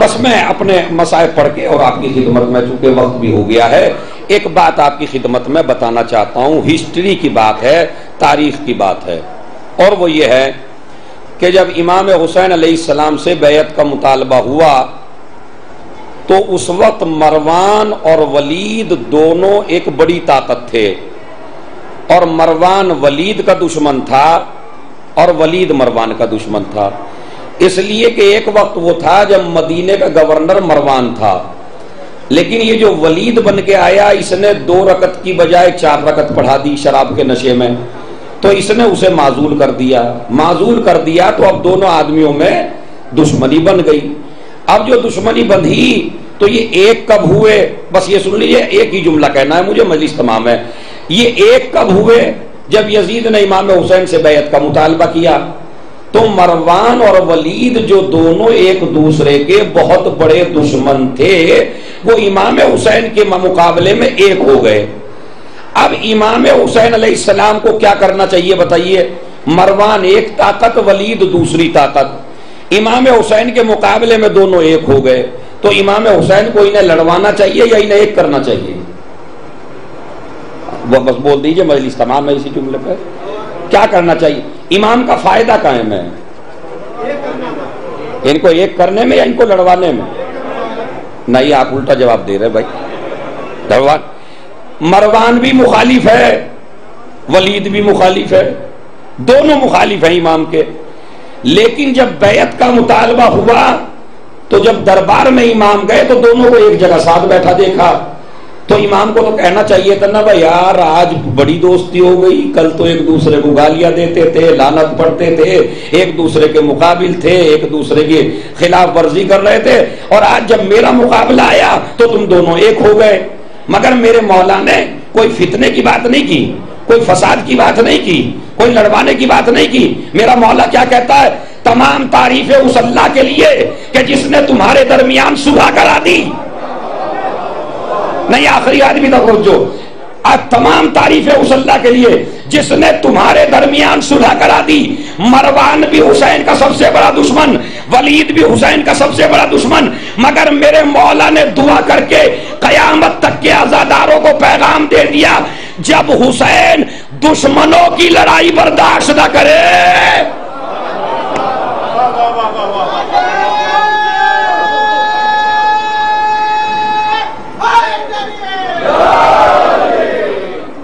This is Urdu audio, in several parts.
بس میں اپنے مسائل پڑھ کے اور آپ کی خدمت میں، چونکہ وقت بھی ہو گیا ہے، ایک بات آپ کی خدمت میں بتانا چاہتا ہوں. ہسٹری کی بات ہے، تاریخ کی بات ہے، اور وہ یہ ہے کہ جب امام حسین علیہ السلام سے بیعت کا مطالبہ ہوا تو اس وقت مروان اور ولید دونوں ایک بڑی طاقت تھے، اور مروان ولید کا دشمن تھا اور ولید مروان کا دشمن تھا. اس لیے کہ ایک وقت وہ تھا جب مدینے کا گورنر مروان تھا، لیکن یہ جو ولید بن کے آیا اس نے 2 رکعت کی بجائے 4 رکعت پڑھا دی شراب کے نشے میں، تو اس نے اسے معزول کر دیا تو اب دونوں آدمیوں میں دشمنی بن گئی. اب جو دشمنی بندھی تو یہ ایک کب ہوئے، بس یہ سن لیجیے، ایک ہی جملہ کہنا ہے مجھے، مجلس تمام ہے. یہ ایک کب ہوئے؟ جب یزید نے امام حسین سے بیعت کا مطالبہ کیا تو مروان اور ولید جو دونوں ایک دوسرے کے بہت بڑے دشمن تھے وہ امام حسین کے مقابلے میں ایک ہو گئے. اب امام حسین علیہ السلام کو کیا کرنا چاہیے بتائیے؟ مروان ایک طاقت، ولید دوسری طاقت. امام حسین کے مقابلے میں دونوں ایک ہو گئے تو امام حسین کو انہیں لڑوانا چاہیے یا انہیں ایک کرنا چاہیے؟ بس بول دیجئے، مجلس تمام ہے اسی جملے پہ. کیا کرنا چاہیے؟ امام کا فائدہ قائم ہے ان کو ایک کرنے میں یا ان کو لڑوانے میں؟ نہیں، آپ الٹا جواب دے رہے بھائی. مروان بھی مخالف ہے، ولید بھی مخالف ہے، دونوں مخالف ہیں امام کے. لیکن جب بیعت کا مطالبہ ہوا تو جب دربار میں امام گئے تو دونوں کو ایک جگہ ساتھ بیٹھا دیکھا تو امام کو تو کہنا چاہیے تھا نا بھائی یار آج بڑی دوستی ہو گئی، کل تو ایک دوسرے کو گالیاں دیتے تھے، لعنت پڑھتے تھے، ایک دوسرے کے مقابل تھے، ایک دوسرے کی خلاف ورزی کر رہے تھے، اور آج جب میرا مقابلہ آیا تو تم دونوں ایک ہو گئے. مگر میرے مولا نے کوئی فتنے کی بات نہیں کی، کوئی فساد کی بات نہیں کی، کوئی لڑوانے کی بات نہیں کی. میرا مولا کیا کہتا ہے؟ تمام تعریفیں اس اللہ کے لیے کہ جس نے تمہارے درمیان صلح کرا دی. نہیں، آخری آدمی تک رکھو. تمام تعریفیں اس اللہ کے لیے جس نے تمہارے درمیان صلح کرا دی. مروان بھی حسین کا سب سے بڑا دشمن، ولید بھی حسین کا سب سے بڑا دشمن، مگر میرے مولا نے دعا کر کے قیامت تک کے عزاداروں کو پیغام دے دیا جب حسین دشمنوں کی لڑائی برداشت نہ کرے.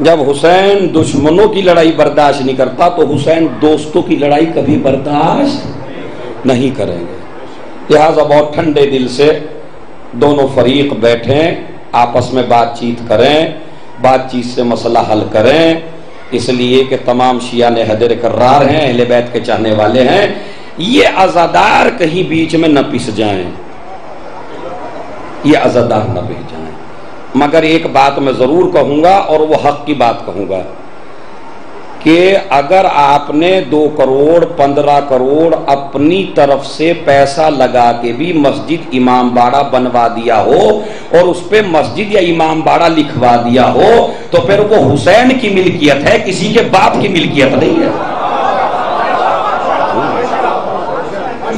جب حسین دشمنوں کی لڑائی برداشت نہیں کرتا تو حسین دوستوں کی لڑائی کبھی برداشت نہیں کریں گے. لہذا بہت ٹھنڈے دل سے دونوں فریق بیٹھیں، آپس میں بات چیت کریں، بات چیت سے مسئلہ حل کریں، اس لیے کہ تمام شیعہ حیدر کرار ہیں، اہل بیت کے چاہنے والے ہیں. یہ عزادار کہیں بیچ میں نہ پس جائیں، یہ عزادار نہ پس جائیں. مگر ایک بات میں ضرور کہوں گا اور وہ حق کی بات کہوں گا کہ اگر آپ نے 2 کروڑ 15 کروڑ اپنی طرف سے پیسہ لگا کے بھی مسجد امام باڑہ بنوا دیا ہو اور اس پہ مسجد یا امام باڑہ لکھوا دیا ہو تو پھر وہ حسین کی ملکیت ہے، کسی کے باپ کی ملکیت نہیں ہے.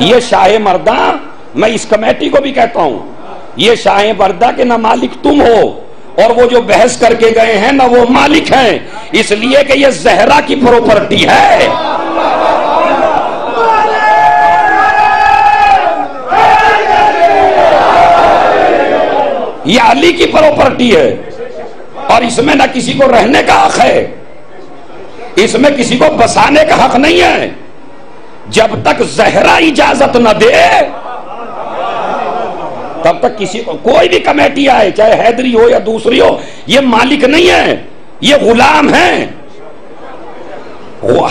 یہ شاہ مردہ، میں اس کمیٹی کو بھی کہتا ہوں، یہ شاہ مردہ کے نہ مالک تم ہو اور وہ جو بحث کر کے گئے ہیں نہ وہ مالک ہیں، اس لیے کہ یہ زہرا کی پراپرٹی ہے. یہ علی کی پراپرٹی ہے اور اس میں نہ کسی کو رہنے کا حق ہے، اس میں کسی کو بسانے کا حق نہیں ہے. جب تک زہرا اجازت نہ دے تب تک کسی کو کوئی بھی کمیٹی آئے، چاہے حیدری ہو یا دوسری ہو، یہ مالک نہیں ہے، یہ غلام ہیں.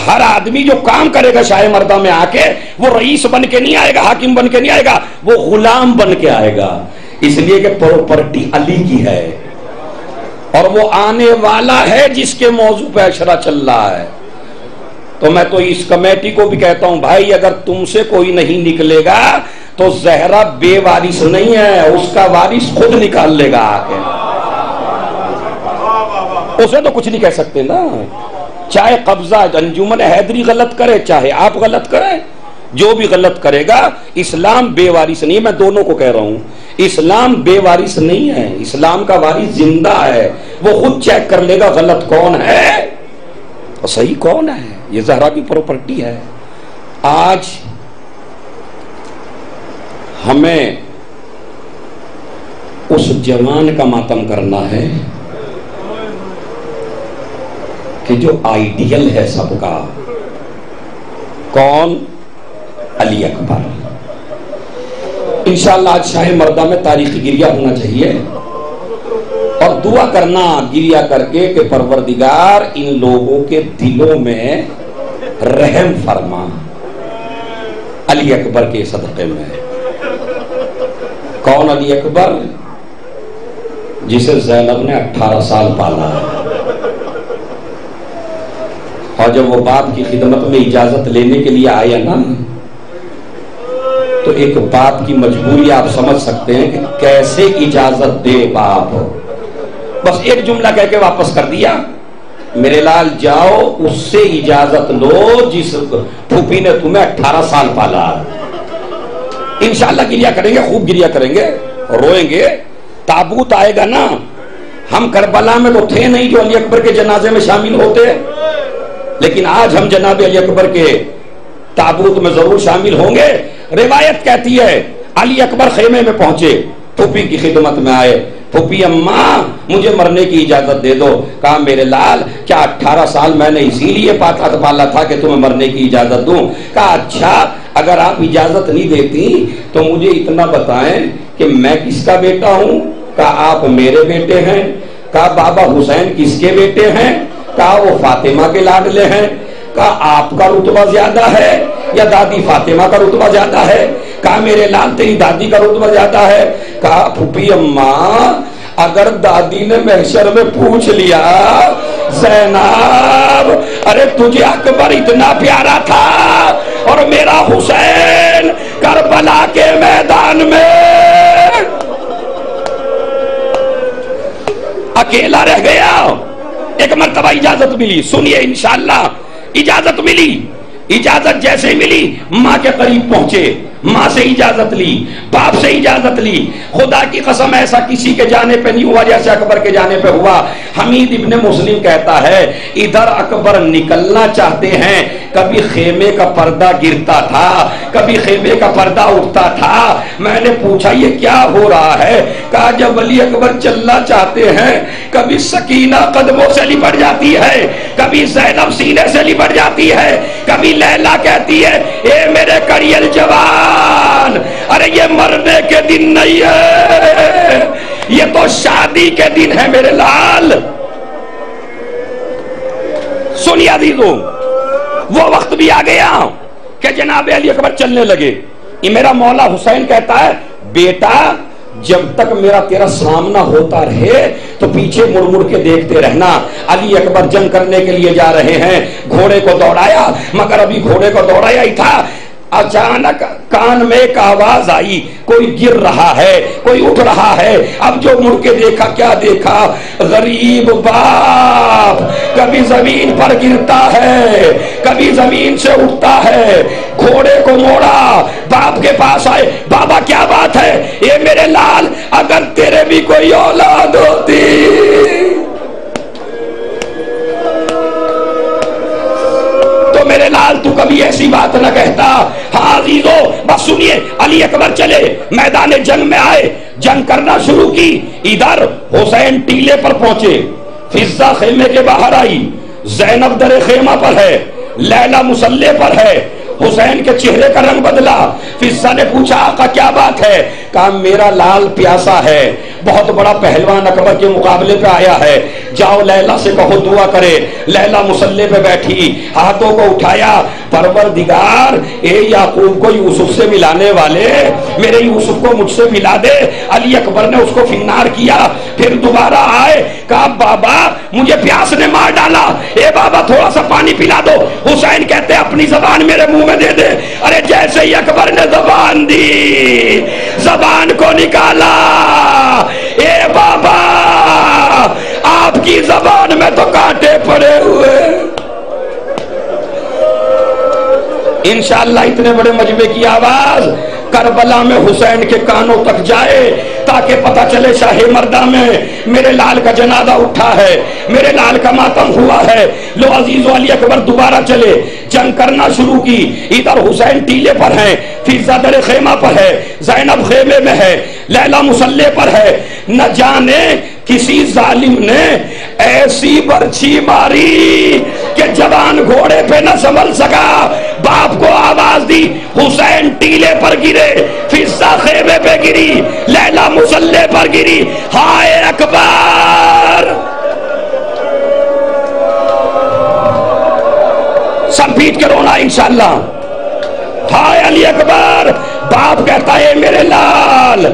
ہر آدمی جو کام کرے گا شاہ مردہ میں آ کے وہ رئیس بن کے نہیں آئے گا، حاکم بن کے نہیں آئے گا، وہ غلام بن کے آئے گا. اس لیے کہ پراپرٹی علی کی ہے اور وہ آنے والا ہے جس کے موضوع پہ اشرا چل رہا ہے. تو میں تو اس کمیٹی کو بھی کہتا ہوں بھائی اگر تم سے کوئی نہیں نکلے گا تو زہرا بے وارث نہیں ہے، اس کا وارث خود نکال لے گا آ کے. اسے تو کچھ نہیں کہہ سکتے نا، چاہے قبضہ انجمن حیدری غلط کرے چاہے آپ غلط کریں، جو بھی غلط کرے گا، اسلام بے وارث نہیں ہے، میں دونوں کو کہہ رہا ہوں، اسلام بے وارث نہیں ہے، اسلام کا وارث زندہ ہے، وہ خود چیک کر لے گا غلط کون ہے اور صحیح کون ہے، یہ زہرا کی پراپرٹی ہے۔ آج ہمیں اس جوان کا ماتم کرنا ہے کہ جو آئیڈیل ہے سب کا، کون؟ علی اکبر۔ انشاءاللہ آج شاہ مردہ میں تاریخی گریہ ہونا چاہیے اور دعا کرنا گریہ کر کے کہ پروردگار ان لوگوں کے دلوں میں رحم فرما علی اکبر کے صدقے میں۔ کون علی اکبر؟ جسے زینب نے 18 سال پالا اور جب وہ باپ کی خدمت میں اجازت لینے کے لیے آیا نا، تو ایک باپ کی مجبوری آپ سمجھ سکتے ہیں کہ کیسے اجازت دے باپ۔ بس ایک جملہ کہہ کے واپس کر دیا، میرے لال جاؤ اس سے اجازت لو جس پھوپھی نے تمہیں 18 سال پالا۔ انشاءاللہ گریہ کریں گے، خوب گریہ کریں گے، روئیں گے، تابوت آئے گا نا۔ ہم کربلا میں تو تھے نہیں جو علی اکبر کے جنازے میں شامل ہوتے، لیکن آج ہم جناب علی اکبر کے تابوت میں ضرور شامل ہوں گے۔ روایت کہتی ہے علی اکبر خیمے میں پہنچے، پھوپھی کی خدمت میں آئے، پھوپھی اماں مجھے مرنے کی اجازت دے دو۔ کہا میرے لال کیا 18 سال میں نے اسی لیے پالا تھا کہ تمہیں مرنے کی اجازت دوں؟ کہا اچھا اگر آپ اجازت نہیں دیتی تو مجھے اتنا بتائیں کہ میں کس کا بیٹا ہوں؟ کہا آپ میرے بیٹے ہیں۔ کہا بابا حسین کس کے بیٹے ہیں؟ کہا وہ فاطمہ کے لاڈلے ہیں۔ کہا آپ کا رتبہ زیادہ ہے یا دادی فاطمہ کا رتبہ زیادہ ہے؟ کہا میرے لال تیری دادی کا رتبہ زیادہ ہے۔ کہا پھوپھی اماں اگر دادی نے محشر میں پوچھ لیا زینب ارے تجھے اکبر اتنا پیارا تھا اور میرا حسین کربلا کے میدان میں اکیلا رہ گیا، ایک مرتبہ اجازت ملی، سنیے انشاءاللہ اجازت ملی، اجازت جیسے ملی ماں کے قریب پہنچے، ماں سے اجازت لی، باپ سے اجازت لی۔ خدا کی قسم ایسا کسی کے جانے پہ نہیں ہوا جیسے اکبر کے جانے پہ ہوا۔ حمید ابن مسلم کہتا ہے ادھر اکبر نکلنا چاہتے ہیں، کبھی خیمے کا پردہ گرتا تھا، کبھی خیمے کا پردہ اٹھتا تھا۔ میں نے پوچھا یہ کیا ہو رہا ہے؟ کہا جب ولی اکبر چلنا چاہتے ہیں کبھی سکینہ قدموں سے لپٹ جاتی ہے، کبھی زینب سینے سے لپٹ جاتی ہے، کبھی لیلا کہتی ہے اے میرے کڑیل جوان، ارے یہ مرنے کے دن نہیں ہے، یہ تو شادی کے دن ہے میرے لال۔ سنیے عزیزوں، وہ وقت بھی آ گیا کہ جناب علی اکبر چلنے لگے۔ یہ میرا مولا حسین کہتا ہے بیٹا جب تک میرا تیرا سامنا ہوتا رہے تو پیچھے مڑ مڑ کے دیکھتے رہنا۔ علی اکبر جنگ کرنے کے لیے جا رہے ہیں، گھوڑے کو دوڑایا، مگر ابھی گھوڑے کو دوڑایا ہی تھا، اچانک کان میں ایک آواز آئی، کوئی گر رہا ہے، کوئی اٹھ رہا ہے۔ اب جو مڑ کے دیکھا کیا دیکھا؟ غریب باپ کبھی زمین پر گرتا ہے، کبھی زمین سے اٹھتا ہے۔ گھوڑے کو موڑا، باپ کے پاس آئے، بابا کیا بات ہے؟ اے میرے لال اگر تیرے بھی کوئی اولاد ہوتی میرے لال تو کبھی ایسی بات نہ کہتا۔ ہاں عزیزو بس سنیے، علی اکبر چلے، میدان جنگ میں آئے، جنگ کرنا شروع کی۔ ادھر حسین ٹیلے پر پہنچے، فضہ خیمے کے باہر آئی، زینب در خیمہ پر ہے، لیلا مسلح پر ہے۔ حسین کے چہرے کا رنگ بدلا۔ فضہ نے پوچھا آقا کیا بات ہے؟ کہا میرا لال پیاسا ہے، بہت بڑا پہلوان اکبر کے مقابلے پہ آیا ہے، جاؤ لیلا سے کہو دعا کرے۔ لیلا مسلح پہ بیٹھی، ہاتھوں کو اٹھایا، پروردگار اے یعقوب کو یوسف سے ملانے والے، میرے یوسف کو مجھ سے ملا دے۔ علی اکبر نے اس کو فنار کیا، پھر دوبارہ آئے، کہا بابا مجھے پیاس نے مار ڈالا، اے بابا تھوڑا سا پانی پلا دو۔ حسین کہتے اپنی زبان میرے منہ میں دے دے۔ ارے جیسے ہی اکبر نے زبان دی، زبان کو نکالا، اے بابا آپ کی زبان میں تو کانٹے پڑے ہوئے۔ انشاءاللہ اتنے بڑے مجمع کی آواز کربلا میں حسین کے کانوں تک جائے تاکہ پتہ چلے شاہ مردہ میں میرے لال کا جنازہ اٹھا ہے، میرے لال کا ماتم ہوا ہے۔ لو عزیز و علی اکبر دوبارہ چلے، جنگ کرنا شروع کی۔ ادھر حسین ٹیلے پر ہیں، فضہ در خیمہ پر ہے، زینب خیمے میں ہے، لیلا مسلح پر ہے۔ نہ جانے کسی ظالم نے ایسی برچھی ماری کہ جوان گھوڑے پہ نہ سنبھل سکا، باپ کو آواز دی، حسین ٹیلے پر گرے، فضہ خیمے پہ گری، لیلا مسلح پر گری، ہائے اکبر۔ سب پیٹ کے رونا انشاءاللہ، ہائے علی اکبر۔ باپ کہتا ہے میرے لال،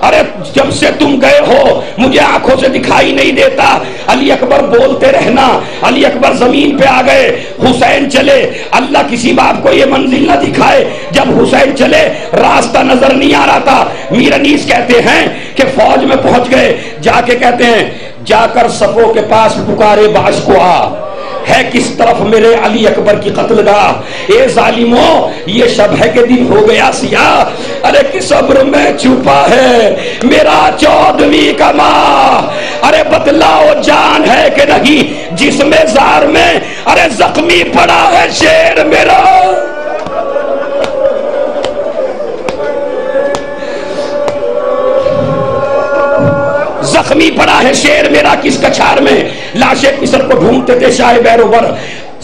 ارے جب سے تم گئے ہو مجھے آنکھوں سے دکھائی نہیں دیتا۔ علی اکبر بولتے رہنا۔ علی اکبر زمین پہ آ گئے، حسین چلے۔ اللہ کسی باپ کو یہ منزل نہ دکھائے، جب حسین چلے راستہ نظر نہیں آ رہا تھا۔ میر انیس کہتے ہیں کہ فوج میں پہنچ گئے، جا کے کہتے ہیں جا کر صفوں کے پاس پکارے باش کو آ، ہے کس طرف میرے علی اکبر کی قتل گاہ۔ اے ظالموں یہ شب ہے کہ دن ہو گیا سیاہ، ارے کس صبر میں چھپا ہے میرا 14ویں کا ماہ، ارے بتلاؤ جان ہے کہ نہیں جسم زار میں، ارے زخمی پڑا ہے شیر میرا۔ زخمی پڑا ہے شیر میرا کس کچھار میں، لاشے پسر کو ڈھونڈتے تھے شاہ بیروبر،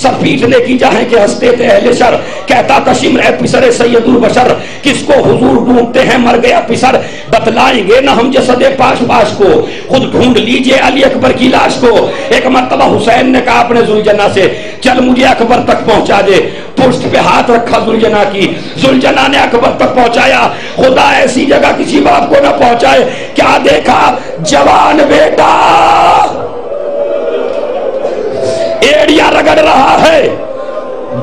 سب پیٹنے کی جاہیں کہ ہنستے تھے اہل شر، کہتا تھا شمر اے پسر سید البشر، کس کو حضور ڈھونڈتے ہیں مر گیا پسر، بتلائیں گے نہ ہم جسد پاش پاش کو، خود ڈھونڈ لیجئے علی اکبر کی لاش کو۔ ایک مرتبہ حسین نے کہا اپنے ذوالجناح سے چل مجھے اکبر تک پہنچا دے، پشت پہ ہاتھ رکھا ذوالجناح کی، ذوالجناح نے اکبر تک پہنچایا۔ خدا ایسی جگہ کسی باپ کو نہ پہنچائے، کیا دیکھا جوان بیٹا ایڑیا رگڑ رہا ہے،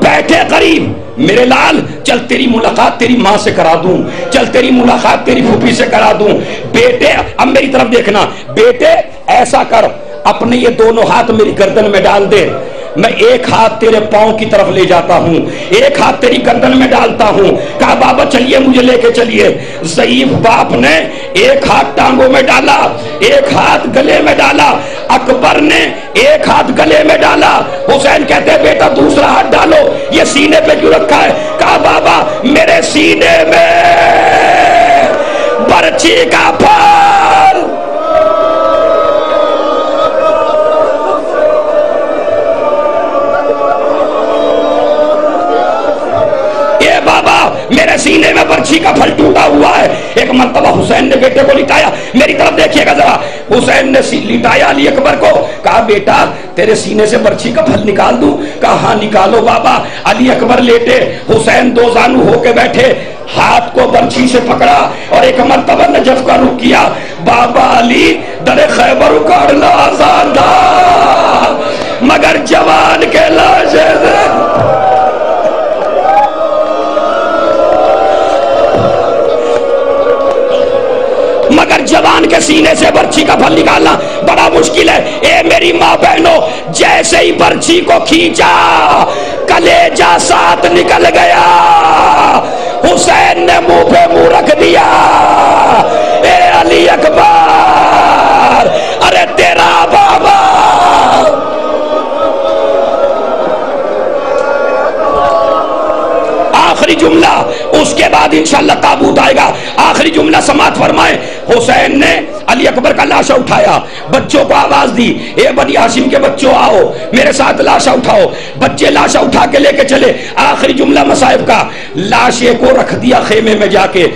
بیٹھے قریب، میرے لال چل تیری ملاقات تیری ماں سے کرا دوں، چل تیری ملاقات تیری پھوپھی سے کرا دوں۔ بیٹے اب میری طرف دیکھنا، بیٹے ایسا کر اپنے یہ دونوں ہاتھ میری گردن میں ڈال دے، میں ایک ہاتھ تیرے پاؤں کی طرف لے جاتا ہوں، ایک ہاتھ تیری گردن میں ڈالتا ہوں۔ کہا بابا چلیے مجھے لے کے چلیے۔ ضعیف باپ نے ایک ہاتھ ٹانگوں میں ڈالا، ایک ہاتھ گلے میں ڈالا، اکبر نے ایک ہاتھ گلے میں ڈالا۔ حسین کہتے ہیں بیٹا دوسرا ہاتھ ڈالو، یہ سینے پہ کیوں رکھا ہے؟ کہا بابا میرے سینے میں برچھی کا پھل، میرے سینے میں برچھی کا پھل ٹوٹا ہوا ہے۔ ایک مرتبہ حسین نے بیٹے کو لٹایا، میری طرف دیکھیے گا ذرا، حسین نے لٹایا علی اکبر کو، کہا بیٹا تیرے سینے سے برچھی کا پھل نکال دوں؟ کہا ہاں نکالو بابا۔ علی اکبر لیٹے، حسین دو زانو ہو کے بیٹھے، ہاتھ کو برچھی سے پکڑا اور ایک مرتبہ نجف کا رخ کیا۔ بابا علی در خیبر اکاڑنا آسان تھا مگر جوان کے لاشے سے، مگر جوان کے سینے سے برچھی کا پھل نکالنا بڑا مشکل ہے۔ اے میری ماں بہنوں، جیسے ہی برچھی کو کھینچا کلیجہ ساتھ نکل گیا۔ حسین نے منہ پہ منہ رکھ دیا، اے علی اکبر، ارے تیرا بابا آخری جملہ، اس کے بعد انشاءاللہ تابوت آئے گا۔ آخری جملہ سماعت فرمائیں۔ حسین نے علی اکبر کا لاشا اٹھایا، بچوں کو آواز دی، اے بنی ہاشم کے بچوں آؤ میرے ساتھ لاشا اٹھاؤ۔ بچے لاشا اٹھا کے لے کے چلے۔ آخری جملہ مصائب کا، لاشے کو رکھ دیا خیمے میں جا کے۔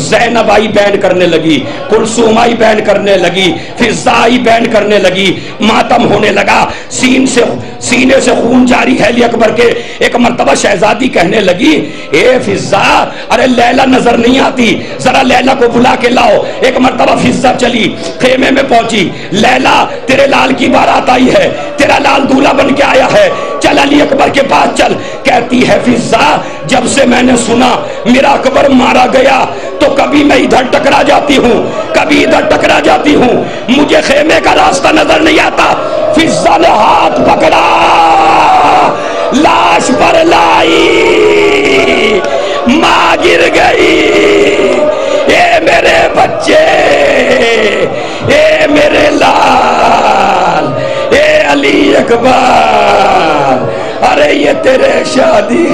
زینب آئی بین کرنے لگی، کلثوم آئی بین کرنے لگی، فضہ آئی بین کرنے لگی، ماتم ہونے لگا، سینے سے خون جاری ہے علی اکبر کے۔ ایک مرتبہ شہزادی کہنے لگی اے فضہ، ارے لیلا نظر نہیں آتی، ذرا لیلا کو بلا کے لاؤ۔ ایک مرتبہ فضہ چلی، خیمے میں پہنچی، لیلا تیرے لال کی بارات آئی ہے، تیرا لال دولہا بن کے آیا ہے، چل علی اکبر کے پاس چل۔ کہتی ہے فضہ جب سے میں نے سنا میرا اکبر مارا گیا تو کبھی میں ادھر ٹکرا جاتی ہوں، کبھی ادھر ٹکرا جاتی ہوں، مجھے خیمے کا راستہ نظر نہیں آتا۔ فضہ نے ہاتھ پکڑا، لاش پر لائی، گر گئی، اے میرے بچے، اے میرے لال، اے علی اکبر، ارے یہ تیرے شادی